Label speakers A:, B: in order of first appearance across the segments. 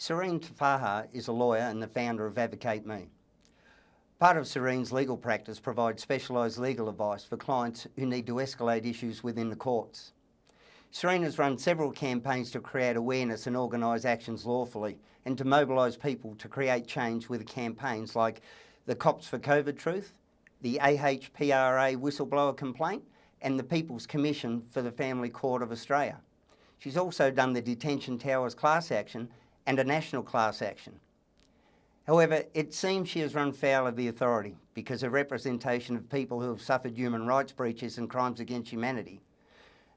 A: Serene Teffaha is a lawyer and the founder of Advocate Me. Part of Serene's legal practice provides specialised legal advice for clients who need to escalate issues within the courts. Serene has run several campaigns to create awareness and organise actions lawfully and to mobilise people to create change with campaigns like the Cops for COVID Truth, the AHPRA whistleblower complaint and the People's Commission for the Family Court of Australia. She's also done the Detention Towers class action and a national class action. However, it seems she has run foul of the authority because of representation of people who have suffered human rights breaches and crimes against humanity.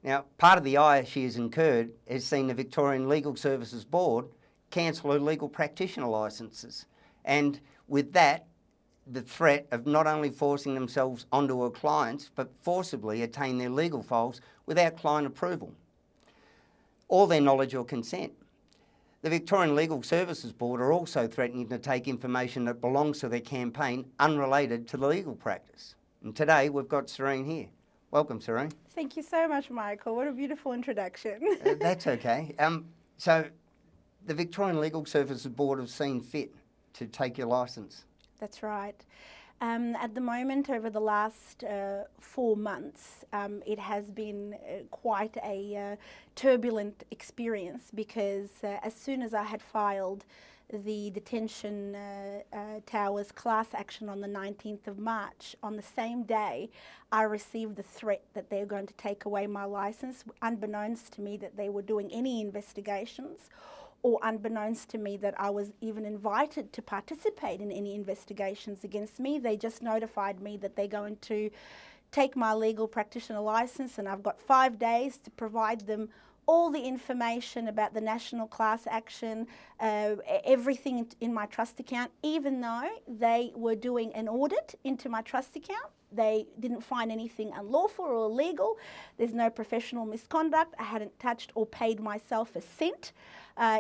A: Now, part of the ire she has incurred has seen the Victorian Legal Services Board cancel her legal practitioner licences, and with that, the threat of not only forcing themselves onto her clients, but forcibly attain their legal files without client approval, or their knowledge or consent. The Victorian Legal Services Board are also threatening to take information that belongs to their campaign unrelated to the legal practice. And today we've got Serene here. Welcome, Serene.
B: Thank you so much, Michael. What a beautiful introduction.
A: That's okay. So the Victorian Legal Services Board have seen fit to take your licence.
B: That's right. At the moment, over the last 4 months, it has been quite a turbulent experience because as soon as I had filed the Detention Towers class action on the 19th of March, on the same day, I received the threat that they're going to take away my licence, unbeknownst to me that they were doing any investigations, or unbeknownst to me that I was even invited to participate in any investigations against me. They just notified me that they're going to take my legal practitioner licence, and I've got 5 days to provide them all the information about the national class action, everything in my trust account, even though they were doing an audit into my trust account. They didn't find anything unlawful or illegal. There's no professional misconduct. I hadn't touched or paid myself a cent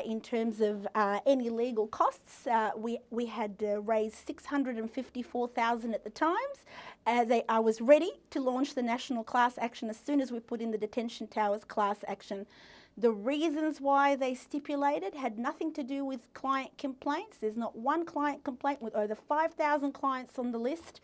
B: in terms of any legal costs. We had raised $654,000 at the times. I was ready to launch the national class action as soon as we put in the Detention Towers class action. The reasons why they stipulated had nothing to do with client complaints. There's not one client complaint with over 5,000 clients on the list.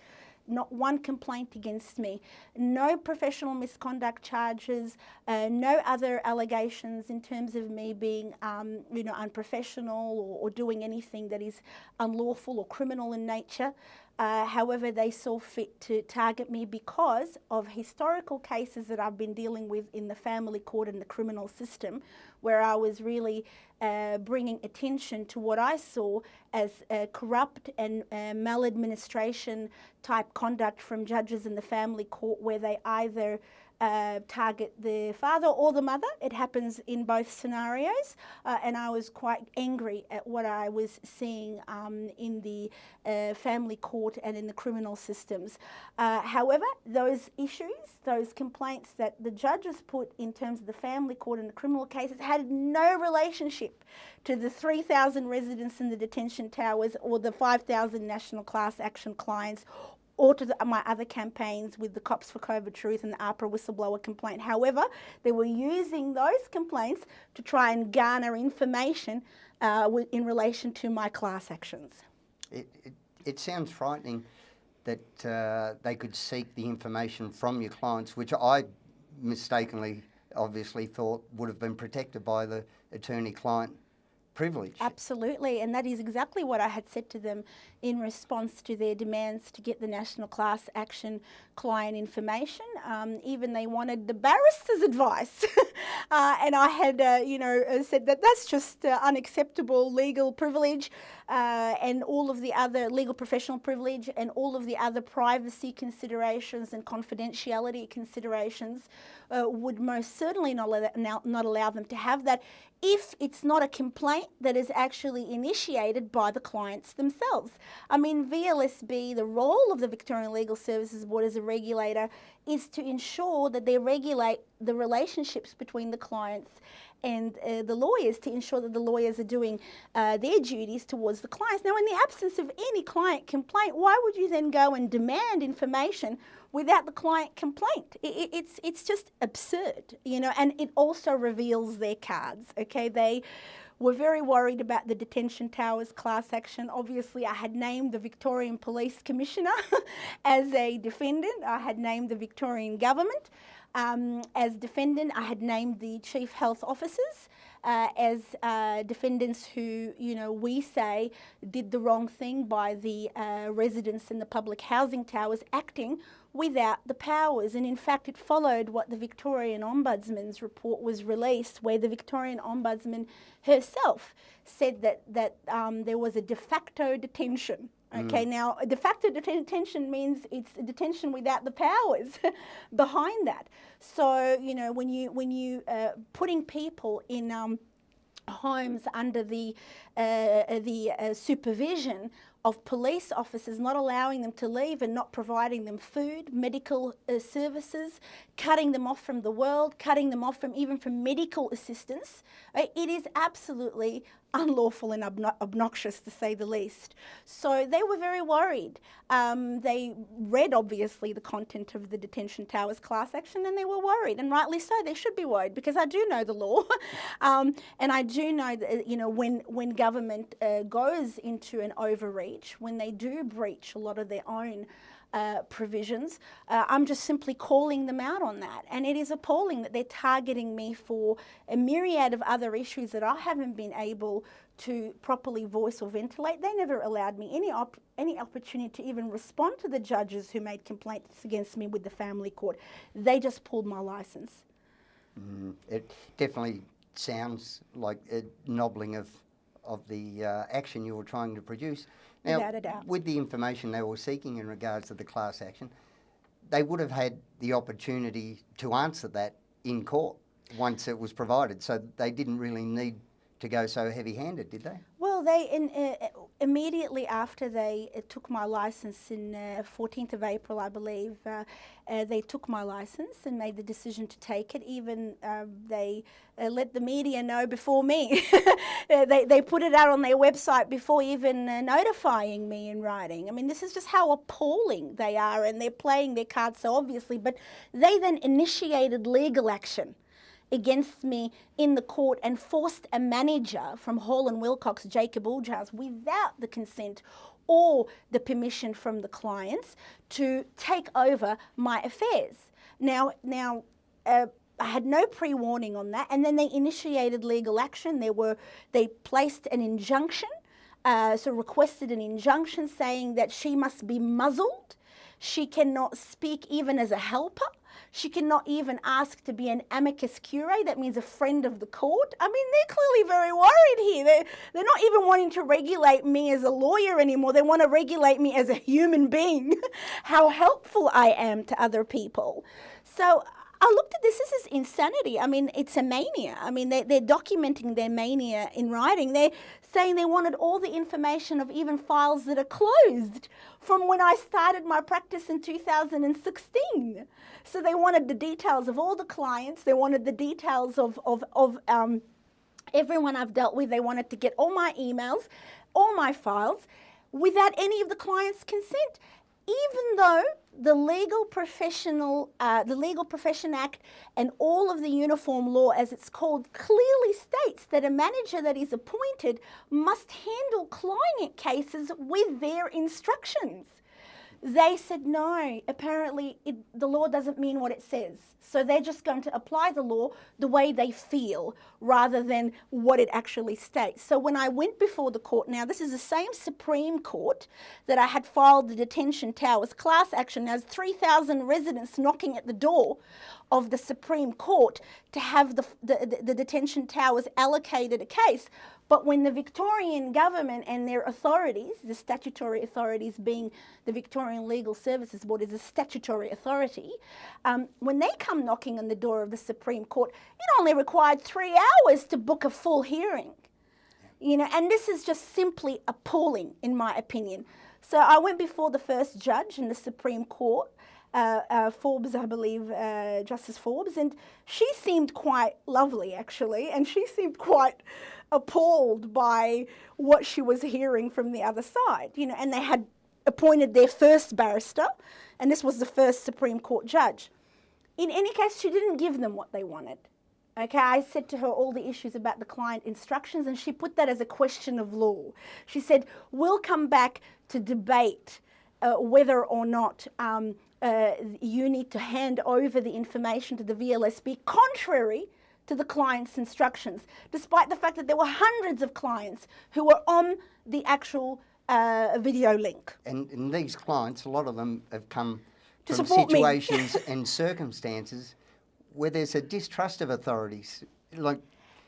B: Not one complaint against me, no professional misconduct charges, no other allegations in terms of me being, unprofessional or doing anything that is unlawful or criminal in nature. However, they saw fit to target me because of historical cases that I've been dealing with in the family court and the criminal system, where I was really bringing attention to what I saw as corrupt and maladministration type conduct from judges in the family court, where they either target the father or the mother. It happens in both scenarios, and I was quite angry at what I was seeing in the family court and in the criminal systems. However, those issues, those complaints that the judges put in terms of the family court and the criminal cases had no relationship to the 3,000 residents in the detention towers or the 5,000 national class action clients, or to my other campaigns with the Cops for COVID Truth and the AHPRA whistleblower complaint. However, they were using those complaints to try and garner information in relation to my class actions.
A: It sounds frightening that they could seek the information from your clients, which I mistakenly obviously thought would have been protected by the attorney-client privilege.
B: Absolutely, and that is exactly what I had said to them in response to their demands to get the national class action client information. Even they wanted the barrister's advice, and I had, said that that's just unacceptable legal privilege, and all of the other legal professional privilege, and all of the other privacy considerations and confidentiality considerations would most certainly not allow them to have that if it's not a complaint that is actually initiated by the clients themselves. I mean, VLSB, the role of the Victorian Legal Services Board as a regulator is to ensure that they regulate the relationships between the clients and the lawyers, to ensure that the lawyers are doing their duties towards the clients. Now, in the absence of any client complaint, why would you then go and demand information without the client complaint. It's just absurd, you know, and it also reveals their cards, okay? They were very worried about the detention towers class action. Obviously, I had named the Victorian Police Commissioner as a defendant. I had named the Victorian government as defendant. I had named the Chief Health Officers as defendants who, you know, we say did the wrong thing by the residents in the public housing towers acting without the powers. And in fact, it followed what the Victorian Ombudsman's report was released, where the Victorian Ombudsman herself said that there was a de facto detention. Okay, now a de facto detention means it's a detention without the powers behind that. So, you know, when you putting people in homes under the supervision of police officers, not allowing them to leave and not providing them food, medical services, cutting them off from the world, cutting them off from even from medical assistance, it is absolutely unlawful and obnoxious, to say the least. So they were very worried. They read, obviously, the content of the detention towers class action, and they were worried, and rightly so. They should be worried, because I do know the law, and I do know that, you know, when government goes into an overreach, when they do breach a lot of their own provisions, I'm just simply calling them out on that. And it is appalling that they're targeting me for a myriad of other issues that I haven't been able to properly voice or ventilate. They never allowed me any opportunity to even respond to the judges who made complaints against me with the family court. They just pulled my licence.
A: It definitely sounds like a nobbling of the action you were trying to produce. Now,
B: Without a doubt.
A: with the information they were seeking in regards to the class action, they would have had the opportunity to answer that in court once it was provided, so they didn't really need to go so heavy-handed, did they?
B: Well, they immediately after they took my licence in 14th of April, I believe, they took my licence and made the decision to take it. Even they let the media know before me. They put it out on their website before even notifying me in writing. I mean, this is just how appalling they are, and they're playing their cards so obviously. But they then initiated legal action against me in the court and forced a manager from Hall and Wilcox, Jacob Uljaz, without the consent or the permission from the clients, to take over my affairs. Now, I had no pre-warning on that, and then they initiated legal action. They placed an injunction, so requested an injunction saying that she must be muzzled. She cannot speak even as a helper. She cannot even ask to be an amicus curiae, that means a friend of the court. I mean, they're clearly very worried here. They're not even wanting to regulate me as a lawyer anymore. They want to regulate me as a human being, how helpful I am to other people. So I looked at this is insanity. I mean, it's a mania. I mean, they're documenting their mania in writing. They're saying they wanted all the information of even files that are closed from when I started my practice in 2016. So they wanted the details of all the clients. They wanted the details of everyone I've dealt with. They wanted to get all my emails, all my files, without any of the clients' consent. Even though the Legal Profession Act and all of the uniform law, as it's called, clearly states that a manager that is appointed must handle client cases with their instructions. They said no, apparently the law doesn't mean what it says. So they're just going to apply the law the way they feel rather than what it actually states. So when I went before the court, now this is the same Supreme Court that I had filed the detention towers class action. There's 3,000 residents knocking at the door of the Supreme Court to have the detention towers allocated a case. But when the Victorian government and their authorities, the statutory authorities being the Victorian Legal Services Board is a statutory authority, when they come knocking on the door of the Supreme Court, it only required 3 hours to book a full hearing. You know, and this is just simply appalling, in my opinion. So I went before the first judge in the Supreme Court, Forbes, I believe, Justice Forbes, and she seemed quite lovely, actually, and she seemed quite appalled by what she was hearing from the other side, you know, and they had appointed their first barrister, and this was the first Supreme Court judge. In any case, she didn't give them what they wanted. Okay, I said to her all the issues about the client instructions, and she put that as a question of law. She said, we'll come back to debate whether or not you need to hand over the information to the VLSB contrary to the client's instructions, despite the fact that there were hundreds of clients who were on the actual video link.
A: And these clients, a lot of them have come
B: To
A: from
B: support me.
A: situations and circumstances where there's a distrust of authorities. Like,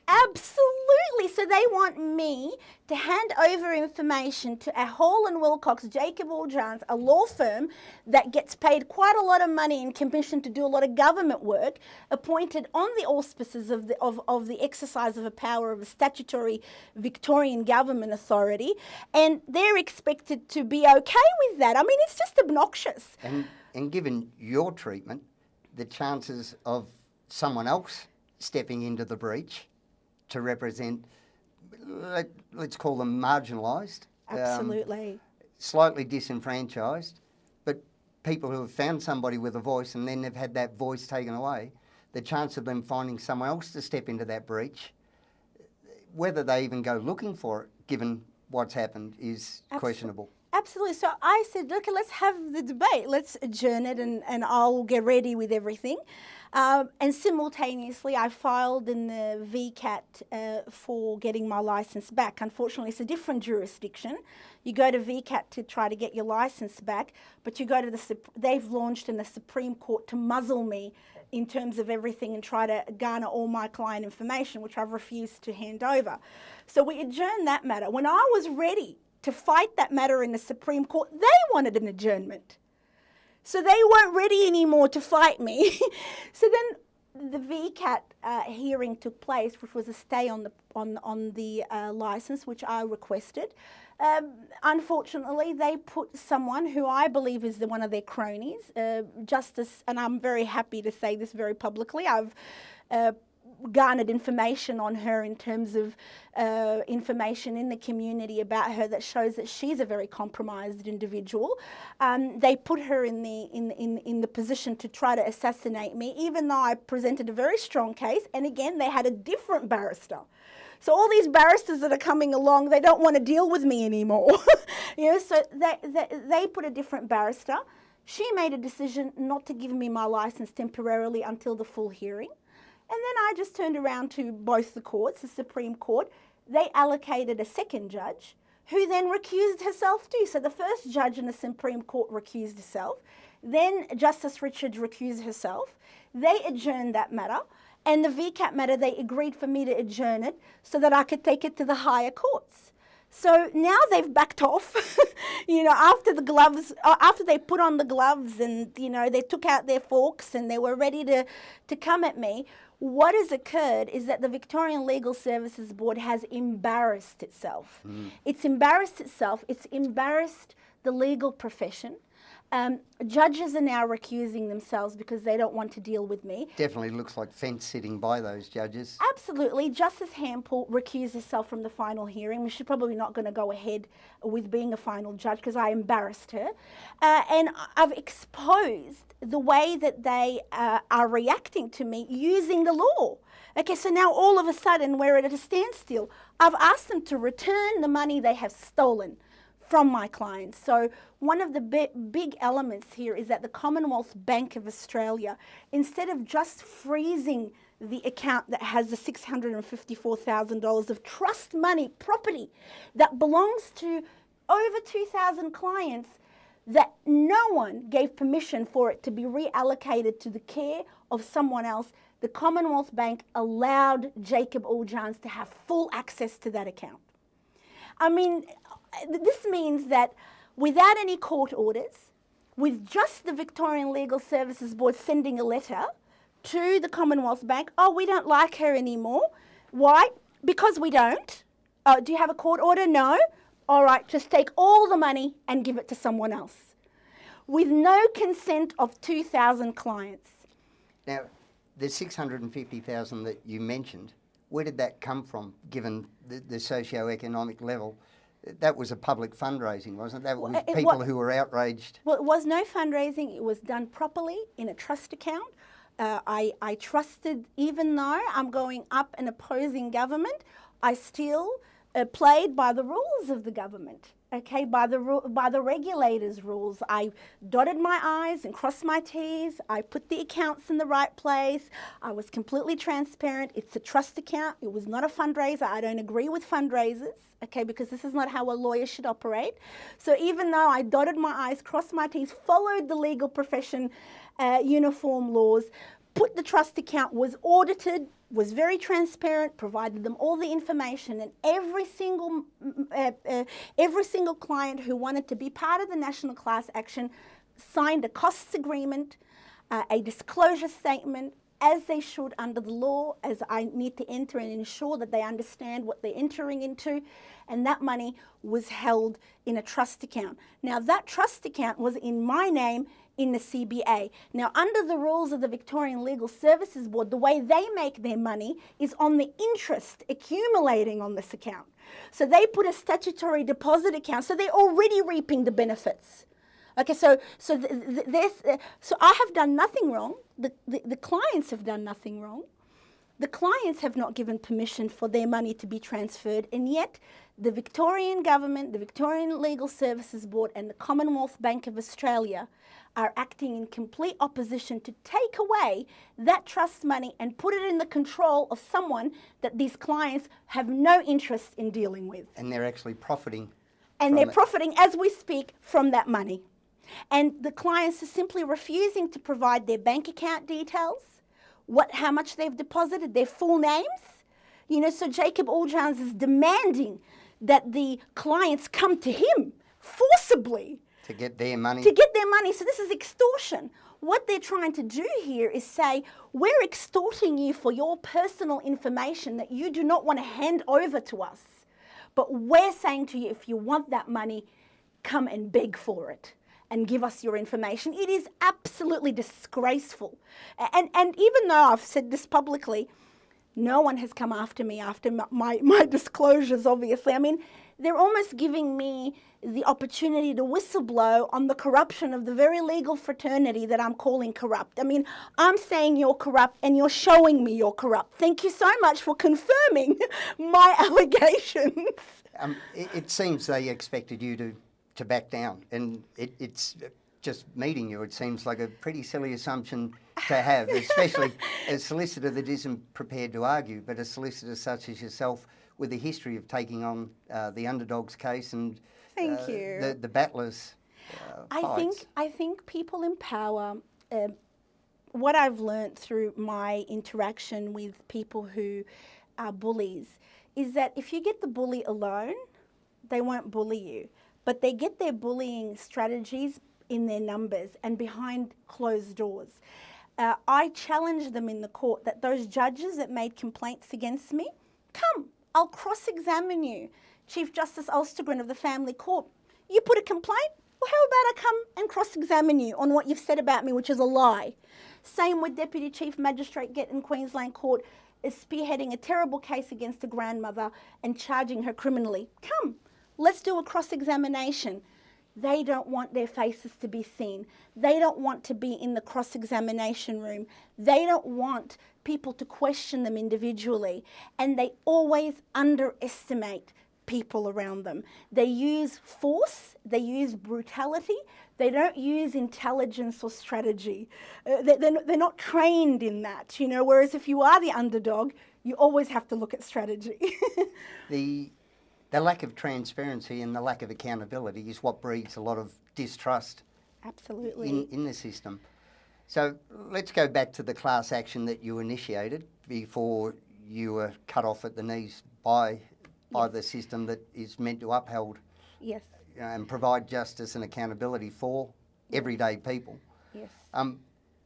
B: Absolutely. So they want me to hand over information to a Hall and Wilcox, Jacob All-Jones, a law firm that gets paid quite a lot of money and commissioned to do a lot of government work, appointed on the auspices of the exercise of a power of a statutory Victorian government authority, and they're expected to be okay with that. I mean, it's just obnoxious.
A: and given your treatment, the chances of someone else stepping into the breach to represent, let's call them marginalised,
B: Absolutely.
A: slightly disenfranchised, but people who have found somebody with a voice and then they've had that voice taken away, the chance of them finding someone else to step into that breach, whether they even go looking for it, given what's happened, is questionable.
B: Absolutely. So I said, look, let's have the debate. Let's adjourn it and I'll get ready with everything. And simultaneously, I filed in the VCAT for getting my licence back. Unfortunately, it's a different jurisdiction. You go to VCAT to try to get your licence back, but you go to they've launched in the Supreme Court to muzzle me in terms of everything and try to garner all my client information, which I've refused to hand over. So we adjourned that matter. When I was ready to fight that matter in the Supreme Court, they wanted an adjournment. So they weren't ready anymore to fight me. So then the VCAT hearing took place, which was a stay on the licence, which I requested. Unfortunately, they put someone who I believe is one of their cronies, Justice, and I'm very happy to say this very publicly. I've garnered information on her in terms of information in the community about her that shows that she's a very compromised individual. They put her in the position to try to assassinate me, even though I presented a very strong case. And again, they had a different barrister. So all these barristers that are coming along, they don't want to deal with me anymore. So they put a different barrister. She made a decision not to give me my licence temporarily until the full hearing. And then I just turned around to both the courts, the Supreme Court. They allocated a second judge who then recused herself too. So the first judge in the Supreme Court recused herself. Then Justice Richards recused herself. They adjourned that matter. And the VCAT matter, they agreed for me to adjourn it so that I could take it to the higher courts. So now they've backed off, after they put on the gloves and, they took out their forks and they were ready to come at me. What has occurred is that the Victorian Legal Services Board has embarrassed itself. It's embarrassed itself. It's embarrassed the legal profession. Judges are now recusing themselves because they don't want to deal with me.
A: Definitely looks like fence sitting by those judges.
B: Absolutely. Justice Hampel recused herself from the final hearing. She's probably not going to go ahead with being a final judge because I embarrassed her. And I've exposed the way that they are reacting to me using the law. Okay, so now all of a sudden we're at a standstill. I've asked them to return the money they have stolen from my clients. So one of the big elements here is that the Commonwealth Bank of Australia, instead of just freezing the account that has the $654,000 of trust money property that belongs to over 2,000 clients, that no one gave permission for it to be reallocated to the care of someone else, the Commonwealth Bank allowed Jacob All-Jones to have full access to that account. I mean, this means that without any court orders, with just the Victorian Legal Services Board sending a letter to the Commonwealth Bank, oh, we don't like her anymore. Why? Because we don't. Do you have a court order? No. All right, just take all the money and give it to someone else. With no consent of 2,000 clients.
A: Now, the $650,000 that you mentioned, where did that come from, given the socio-economic level that was a public fundraising, wasn't it? That was
B: it
A: people
B: wa-
A: who were outraged.
B: Well, it was no fundraising. It was done properly in a trust account. I trusted, even though I'm going up and opposing government, I still played by the rules of the government. Okay, by the regulators' rules. I dotted my I's and crossed my T's. I put the accounts in the right place. I was completely transparent. It's a trust account. It was not a fundraiser. I don't agree with fundraisers, okay, because this is not how a lawyer should operate. So even though I dotted my I's, crossed my T's, followed the legal profession uniform laws, put the trust account, was audited, was very transparent, provided them all the information, and every single client who wanted to be part of the national class action signed a costs agreement, a disclosure statement, as they should under the law, as I need to enter and ensure that they understand what they're entering into, and that money was held in a trust account. Now that trust account was in my name in the CBA. Now, under the rules of the Victorian Legal Services Board, the way they make their money is on the interest accumulating on this account. So they put a statutory deposit account, so they're already reaping the benefits. Okay, so I have done nothing wrong. The clients have done nothing wrong. The clients have not given permission for their money to be transferred, and yet the Victorian government, the Victorian Legal Services Board, and the Commonwealth Bank of Australia are acting in complete opposition to take away that trust money and put it in the control of someone that these clients have no interest in dealing with.
A: And they're actually profiting.
B: And they're profiting, as we speak, from that money. And the clients are simply refusing to provide their bank account details, how much they've deposited, their full names. You know, so Jacob Alljans is demanding that the clients come to him forcibly
A: to get their money.
B: So this is extortion. What they're trying to do here is say, we're extorting you for your personal information that you do not want to hand over to us. But we're saying to you, if you want that money, come and beg for it and give us your information. It is absolutely disgraceful. And even though I've said this publicly, no one has come after me after my disclosures, obviously. I mean, they're almost giving me the opportunity to whistleblow on the corruption of the very legal fraternity that I'm calling corrupt. I mean, I'm saying you're corrupt and you're showing me you're corrupt. Thank you so much for confirming my allegations.
A: It seems they expected you to back down, and it's just meeting you, it seems like a pretty silly assumption to have, especially a solicitor that isn't prepared to argue, but a solicitor such as yourself with a history of taking on the underdog's case and
B: Thank you.
A: The battlers' fights.
B: I think people in power, what I've learnt through my interaction with people who are bullies, is that if you get the bully alone, they won't bully you. But they get their bullying strategies in their numbers and behind closed doors. I challenged them in the court that those judges that made complaints against me, come, I'll cross-examine you. Chief Justice Ulstergren of the Family Court, you put a complaint? Well, how about I come and cross-examine you on what you've said about me, which is a lie? Same with Deputy Chief Magistrate Gett in Queensland Court, is spearheading a terrible case against a grandmother and charging her criminally. Come, let's do a cross-examination. They don't want their faces to be seen. They don't want to be in the cross-examination room. They don't want people to question them individually. And they always underestimate people around them. They use force, they use brutality, they don't use intelligence or strategy. They're not trained in that, you know, whereas if you are the underdog, you always have to look at strategy.
A: The lack of transparency and the lack of accountability is what breeds a lot of distrust.
B: Absolutely.
A: In the system. So let's go back to the class action that you initiated before you were cut off at the knees by the system that is meant to uphold and provide justice and accountability for everyday people.
B: Yes.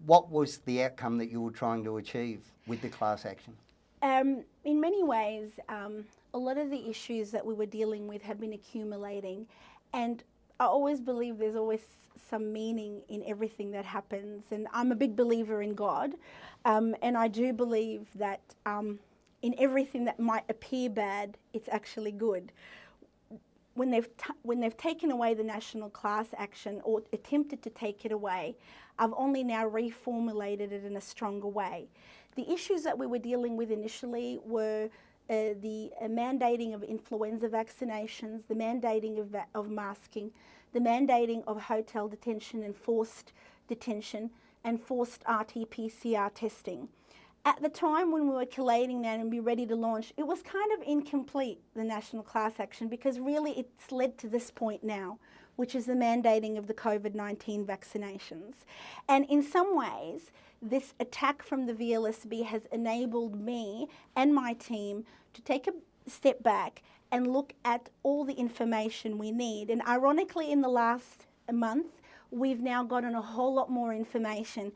A: What was the outcome that you were trying to achieve with the class action?
B: In many ways, a lot of the issues that we were dealing with have been accumulating, and I always believe there's always some meaning in everything that happens, and I'm a big believer in God, and I do believe that in everything that might appear bad, it's actually good. when they've taken away the national class action or attempted to take it away, I've only now reformulated it in a stronger way. The issues that we were dealing with initially were the mandating of influenza vaccinations, the mandating of masking, the mandating of hotel detention and forced detention, and forced RT-PCR testing. At the time when we were collating that and be ready to launch, it was kind of incomplete, the national class action, because really it's led to this point now, which is the mandating of the COVID-19 vaccinations. And in some ways, this attack from the VLSB has enabled me and my team to take a step back and look at all the information we need. And ironically, in the last month, we've now gotten a whole lot more information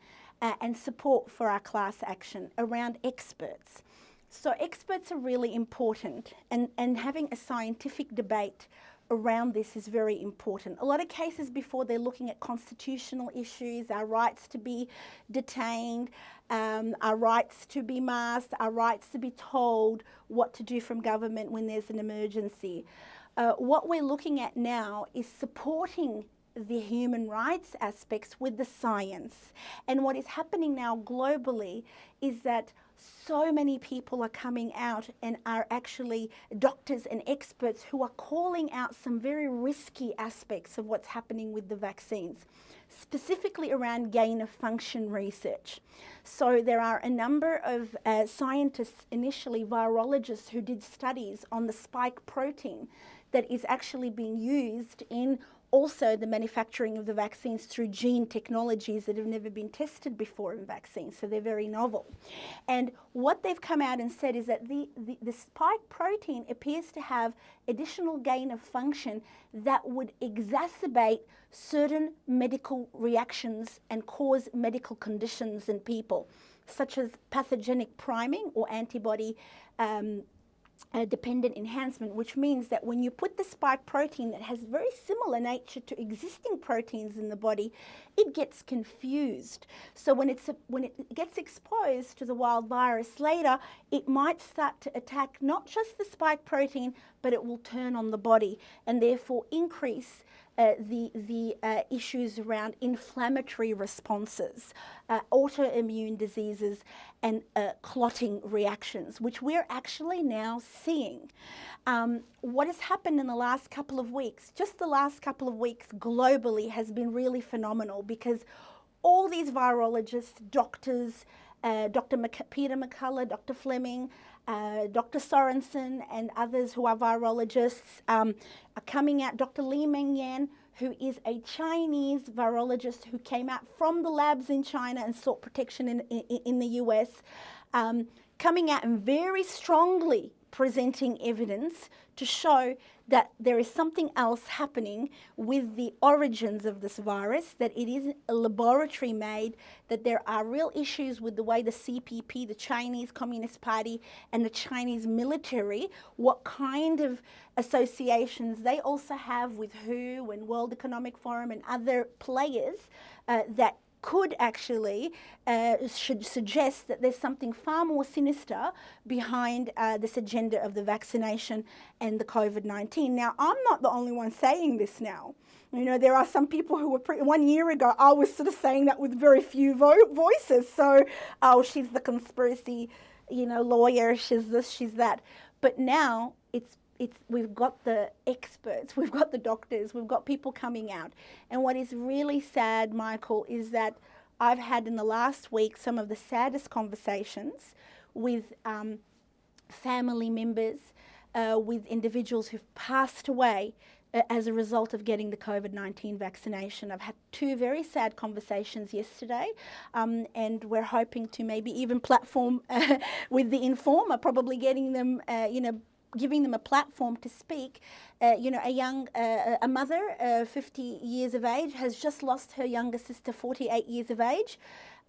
B: and support for our class action around experts. So experts are really important, and having a scientific debate around this is very important. A lot of cases before, they're looking at constitutional issues, our rights to be detained, our rights to be masked, our rights to be told what to do from government when there's an emergency. What we're looking at now is supporting the human rights aspects with the science. And what is happening now globally is that so many people are coming out and are actually doctors and experts who are calling out some very risky aspects of what's happening with the vaccines, specifically around gain of function research. So there are a number of scientists, initially virologists, who did studies on the spike protein that is actually being used in also the manufacturing of the vaccines through gene technologies that have never been tested before in vaccines, so they're very novel. And what they've come out and said is that the spike protein appears to have additional gain of function that would exacerbate certain medical reactions and cause medical conditions in people, such as pathogenic priming or antibody dependent enhancement, which means that when you put the spike protein that has very similar nature to existing proteins in the body, it gets confused. So when it gets exposed to the wild virus later, it might start to attack not just the spike protein, but it will turn on the body and therefore increase the issues around inflammatory responses, autoimmune diseases, and clotting reactions, which we're actually now seeing. What has happened in the last couple of weeks, just the last couple of weeks globally, has been really phenomenal, because all these virologists, doctors, Dr. Peter McCullough, Dr. Fleming, Dr. Sorensen, and others who are virologists are coming out. Dr. Li Mengyan, who is a Chinese virologist who came out from the labs in China and sought protection in the US, coming out and very strongly presenting evidence to show that there is something else happening with the origins of this virus, that it is a laboratory made, that there are real issues with the way the CPP, the Chinese Communist Party, and the Chinese military, what kind of associations they also have with WHO and World Economic Forum and other players that could actually should suggest that there's something far more sinister behind this agenda of the vaccination and the COVID-19. Now, I'm not the only one saying this now. You know, there are some people who were, 1 year ago, I was sort of saying that with very few voices. So, oh, she's the conspiracy, lawyer, she's this, she's that. But now we've got the experts, we've got the doctors, we've got people coming out. And what is really sad, Michael, is that I've had in the last week some of the saddest conversations with family members, with individuals who've passed away as a result of getting the COVID-19 vaccination. I've had 2 very sad conversations yesterday, and we're hoping to maybe even platform with the Informer, probably getting them, giving them a platform to speak. A mother, 50 years of age, has just lost her younger sister, 48 years of age.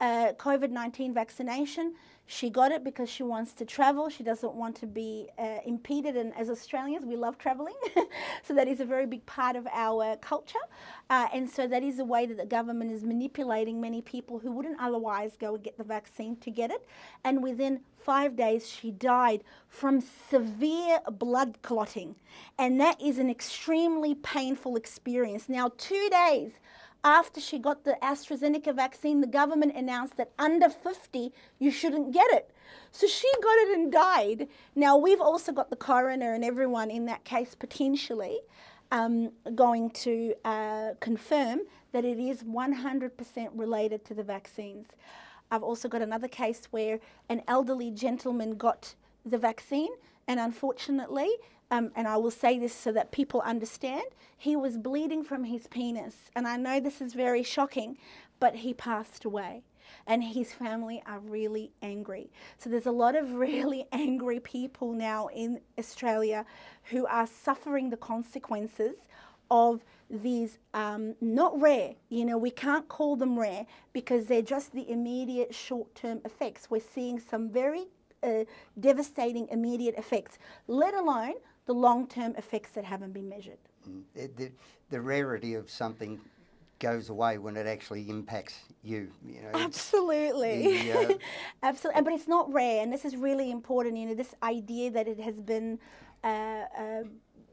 B: COVID-19 vaccination. She got it because she wants to travel. She doesn't want to be impeded. And as Australians, we love traveling. So that is a very big part of our culture. And so that is a way that the government is manipulating many people who wouldn't otherwise go and get the vaccine to get it. And within 5 days, she died from severe blood clotting. And that is an extremely painful experience. Now, 2 days after she got the AstraZeneca vaccine, the government announced that under 50, you shouldn't get it. So she got it and died. Now, we've also got the coroner and everyone in that case potentially going to confirm that it is 100% related to the vaccines. I've also got another case where an elderly gentleman got the vaccine, and unfortunately, and I will say this so that people understand, he was bleeding from his penis. And I know this is very shocking, but he passed away. And his family are really angry. So there's a lot of really angry people now in Australia who are suffering the consequences of these not rare, we can't call them rare because they're just the immediate short-term effects. We're seeing some very devastating immediate effects, let alone the long-term effects that haven't been measured.
A: The rarity of something goes away when it actually impacts you.
B: Absolutely. Absolutely. But it's not rare, and this is really important. This idea that it has been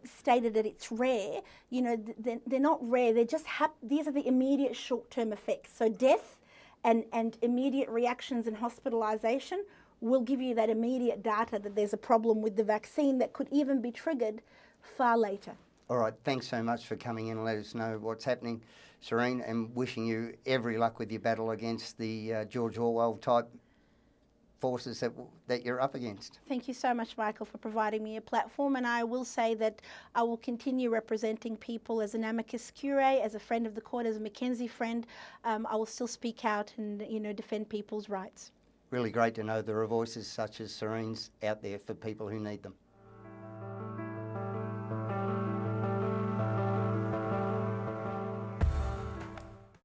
B: stated that it's rare, they're not rare. They're just these are the immediate short-term effects. So death and immediate reactions and hospitalisation will give you that immediate data that there's a problem with the vaccine that could even be triggered far later.
A: All right, thanks so much for coming in and let us know what's happening, Serene, and wishing you every luck with your battle against the George Orwell type forces that you're up against.
B: Thank you so much, Michael, for providing me a platform, and I will say that I will continue representing people as an amicus curiae, as a friend of the court, as a Mackenzie friend. I will still speak out and defend people's rights.
A: Really great to know there are voices such as Serene's out there for people who need them.